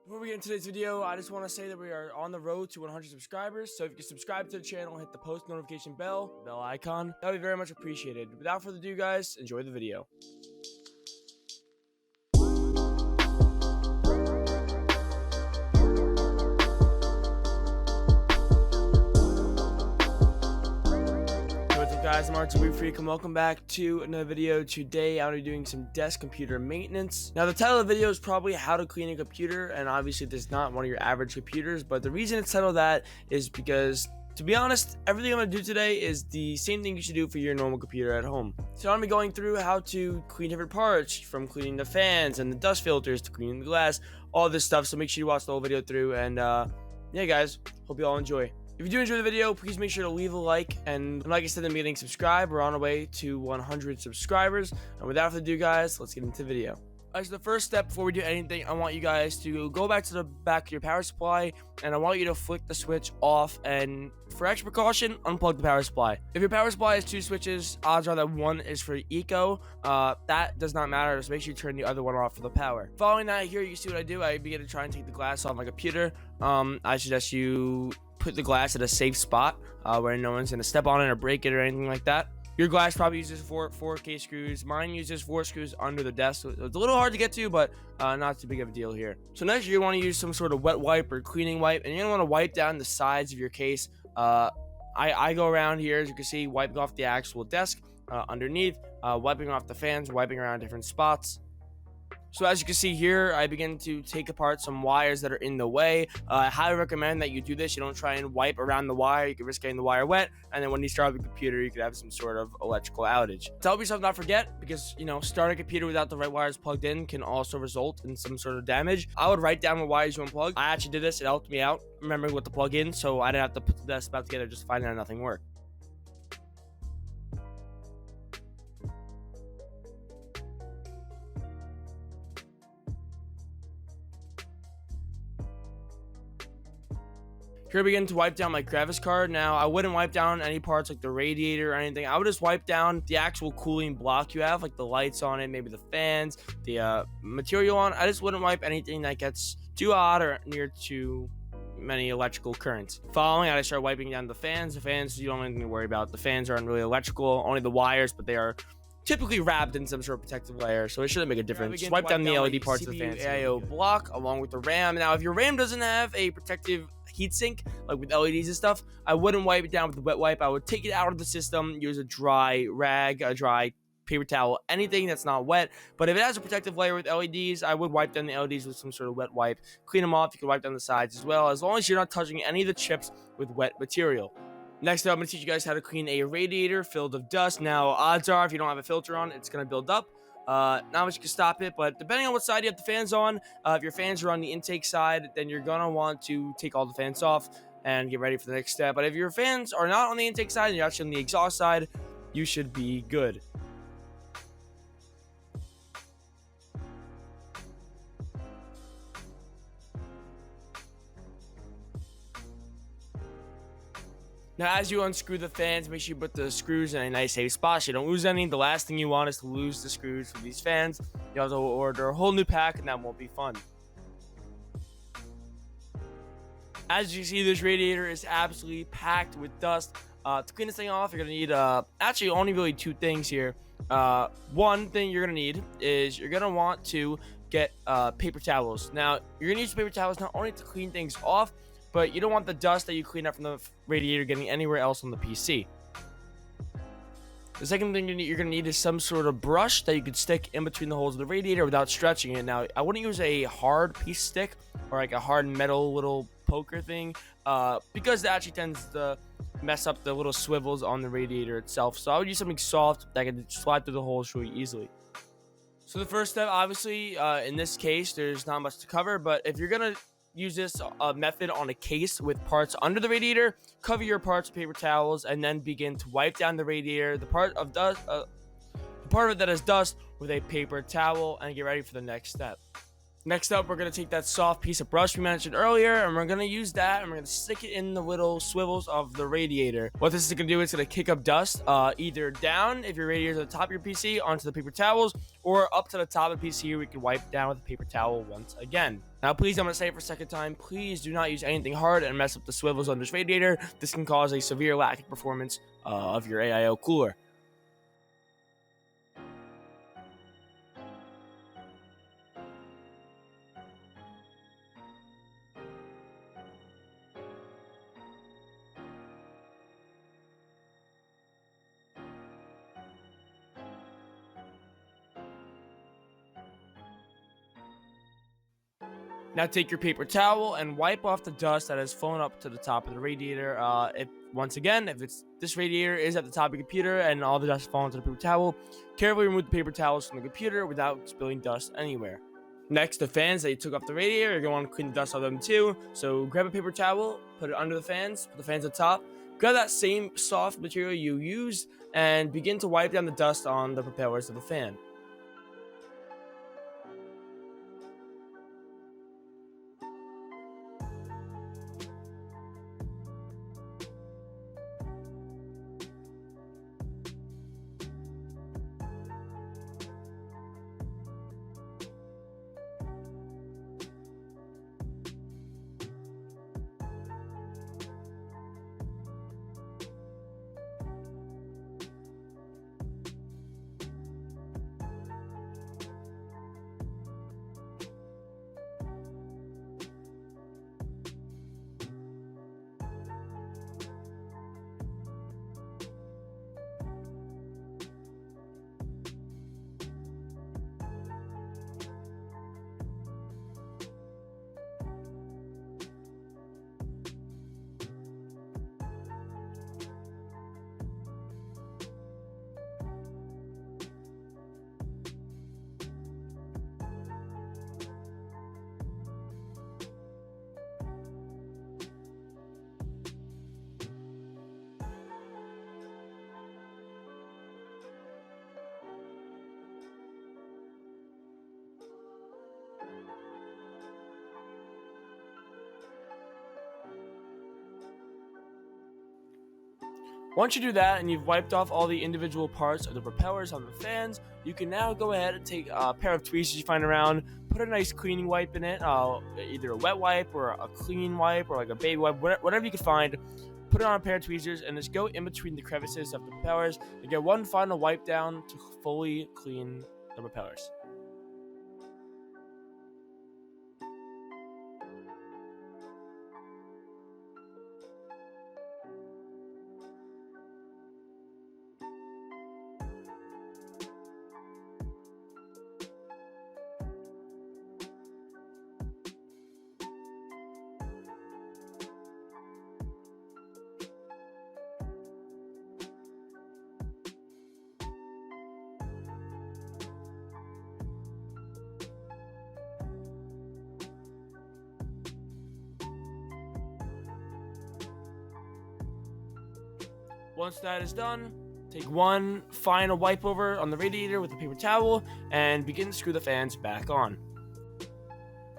Before we get into today's video, I just want to say that we are on the road to 100 subscribers, so if you can subscribe to the channel, hit the post notification bell icon, that would be very much appreciated. Without further ado, guys, enjoy the video. What's up, guys? I'm RGB Freak and welcome back to another video. Today I'm going to be doing some desk computer maintenance. Now the title of the video is probably how to clean a computer, and obviously this is not one of your average computers, but the reason it's titled that is because, to be honest, everything I'm going to do today is the same thing you should do for your normal computer at home. So I'm going to be going through how to clean different parts, from cleaning the fans and the dust filters to cleaning the glass, all this stuff. So make sure you watch the whole video through, and yeah guys, hope you all enjoy. If you do enjoy the video, please make sure to leave a like, and like I said in the beginning, subscribe. We're on our way to 100 subscribers, and without further ado, guys, let's get into the video. Alright, so the first step before we do anything, I want you guys to go back to the back of your power supply, and I want you to flick the switch off, and for extra precaution, unplug the power supply. If your power supply has two switches, odds are that one is for eco. That does not matter, just make sure you turn the other one off for the power. Following that, here you can see what I do. I begin to try and take the glass off my computer. I suggest you put the glass at a safe spot where no one's going to step on it or break it or anything like that. Your glass probably uses four K screws. Mine uses 4 screws under the desk. So it's a little hard to get to, but not too big of a deal here. So next, you want to use some sort of wet wipe or cleaning wipe, and you're going to want to wipe down the sides of your case. I go around here, as you can see, wiping off the actual desk underneath, wiping off the fans, wiping around different spots. So as you can see here, I begin to take apart some wires that are in the way. I highly recommend that you do this. You don't try and wipe around the wire. You can risk getting the wire wet, and then when you start up the computer, you could have some sort of electrical outage. To help yourself not forget, because, you know, starting a computer without the right wires plugged in can also result in some sort of damage. I would write down the wires you unplug. I actually did this. It helped me out remembering what to plug in, so I didn't have to put the desk back together just finding out nothing worked. Here I begin to wipe down my graphics card. Now, I wouldn't wipe down any parts like the radiator or anything. I would just wipe down the actual cooling block you have, like the lights on it, maybe the fans, the material on. I just wouldn't wipe anything that gets too hot or near too many electrical currents. Following, I start wiping down the fans. The fans, you don't have anything to worry about. The fans aren't really electrical, only the wires, but they are typically wrapped in some sort of protective layer, so it shouldn't make a difference. Just wipe down the LED parts of the fan AIO block along with the RAM. Now, if your RAM doesn't have a protective heatsink, like with LEDs and stuff, I wouldn't wipe it down with the wet wipe. I would take it out of the system, use a dry rag, a dry paper towel, anything that's not wet. But if it has a protective layer with LEDs, I would wipe down the LEDs with some sort of wet wipe. Clean them off. You can wipe down the sides as well, as long as you're not touching any of the chips with wet material. Next up, I'm going to teach you guys how to clean a radiator filled with dust. Now, odds are, if you don't have a filter on, it's going to build up. Not much you can stop it, but depending on what side you have the fans on, if your fans are on the intake side, then you're going to want to take all the fans off and get ready for the next step. But if your fans are not on the intake side and you're actually on the exhaust side, you should be good. Now, as you unscrew the fans, make sure you put the screws in a nice safe spot so you don't lose any. The last thing you want is to lose the screws for these fans. You'll have to order a whole new pack, and that won't be fun. As you see, this radiator is absolutely packed with dust. To clean this thing off, you're going to need actually only really 2 things here. One thing you're going to need is you're going to want to get paper towels. Now, you're going to use paper towels not only to clean things off, but you don't want the dust that you clean up from the radiator getting anywhere else on the PC. The second thing you're going to need is some sort of brush that you could stick in between the holes of the radiator without stretching it. Now, I wouldn't use a hard piece stick or like a hard metal little poker thing because that actually tends to mess up the little swivels on the radiator itself. So I would use something soft that could slide through the holes really easily. So the first step, obviously, in this case, there's not much to cover, but if you're going to use this method on a case with parts under the radiator, cover your parts with paper towels, and then begin to wipe down the radiator, the part of it that has dust, with a paper towel, and get ready for the next step. Next up, we're going to take that soft piece of brush we mentioned earlier, and we're going to use that, and we're going to stick it in the little swivels of the radiator. What this is going to do is going to kick up dust, either down, if your radiator is at the top of your PC, onto the paper towels, or up to the top of the PC, we can wipe down with a paper towel once again. Now, please, I'm going to say it for a second time, please do not use anything hard and mess up the swivels on this radiator. This can cause a severe lack of performance of your AIO cooler. Now take your paper towel and wipe off the dust that has flown up to the top of the radiator. If this radiator is at the top of your computer and all the dust falls onto the paper towel, carefully remove the paper towels from the computer without spilling dust anywhere. Next, the fans that you took off the radiator, you're going to want to clean the dust off them too. So grab a paper towel, put it under the fans, put the fans on top, grab that same soft material you used, and begin to wipe down the dust on the propellers of the fan. Once you do that and you've wiped off all the individual parts of the propellers on the fans, you can now go ahead and take a pair of tweezers you find around, put a nice cleaning wipe in it, either a wet wipe or a clean wipe or like a baby wipe, whatever you can find. Put it on a pair of tweezers and just go in between the crevices of the propellers and get one final wipe down to fully clean the propellers. Once that is done, take one final wipe over on the radiator with a paper towel and begin to screw the fans back on.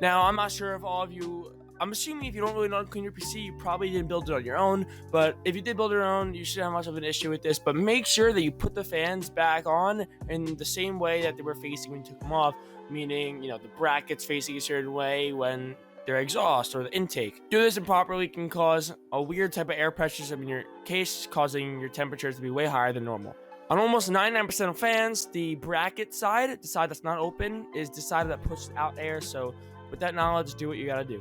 Now, I'm not sure if all of you, I'm assuming if you don't really know how to clean your PC, you probably didn't build it on your own, but if you did build it on your own, you shouldn't have much of an issue with this, but make sure that you put the fans back on in the same way that they were facing when you took them off, meaning, the brackets facing a certain way when their exhaust or the intake. Do this improperly can cause a weird type of air pressure in your case, causing your temperatures to be way higher than normal. On almost 99% of fans, the bracket side, the side that's not open, is the side that pushes out air, so with that knowledge, do what you gotta do.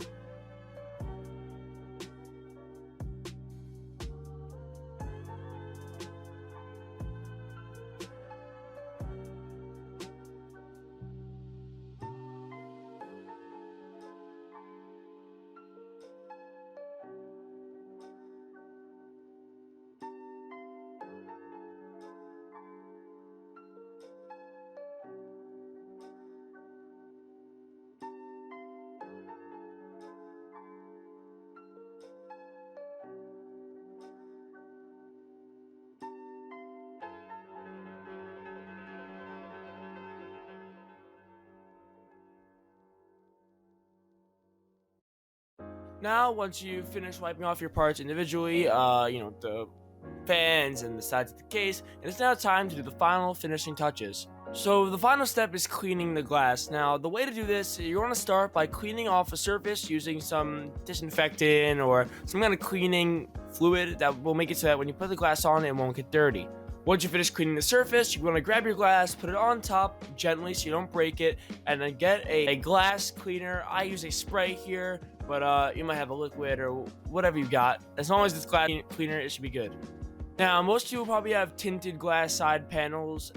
Now, once you finish wiping off your parts individually, the fans and the sides of the case, it's now time to do the final finishing touches. So the final step is cleaning the glass. Now the way to do this, you want to start by cleaning off a surface using some disinfectant or some kind of cleaning fluid that will make it so that when you put the glass on, it won't get dirty. Once you finish cleaning the surface, you want to grab your glass, put it on top gently so you don't break it, and then get a glass cleaner. I use a spray here, but you might have a liquid or whatever you got. As long as it's glass cleaner, it should be good. Now, most people probably have tinted glass side panels.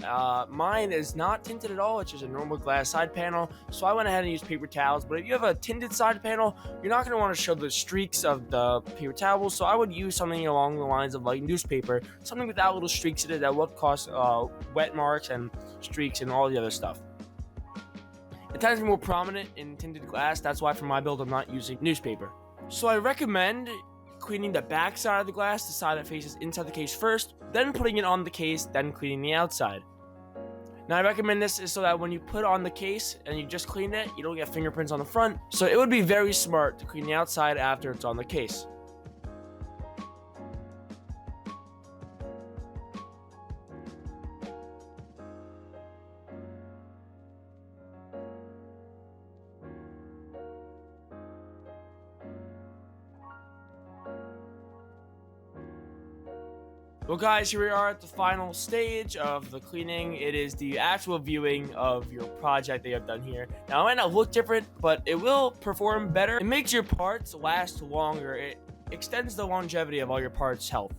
Mine is not tinted at all. It's just a normal glass side panel. So I went ahead and used paper towels. But if you have a tinted side panel, you're not going to want to show the streaks of the paper towels. So I would use something along the lines of like newspaper. Something without little streaks in it that won't cause wet marks and streaks and all the other stuff. It tends to be more prominent in tinted glass. That's why for my build, I'm not using newspaper. So I recommend cleaning the back side of the glass, the side that faces inside the case first, then putting it on the case, then cleaning the outside. Now I recommend this is so that when you put on the case and you just clean it, you don't get fingerprints on the front. So it would be very smart to clean the outside after it's on the case. Well guys, here we are at the final stage of the cleaning. It is the actual viewing of your project that you have done here. Now it might not look different, but it will perform better. It makes your parts last longer. It extends the longevity of all your parts' health.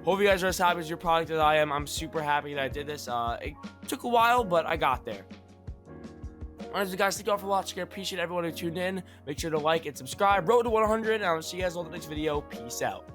Hope you guys are as happy with your product as I am. I'm super happy that I did this. It took a while, but I got there. Alright, guys, thank you all for watching. I appreciate everyone who tuned in. Make sure to like and subscribe. Road to 100, and I'll see you guys on the next video. Peace out.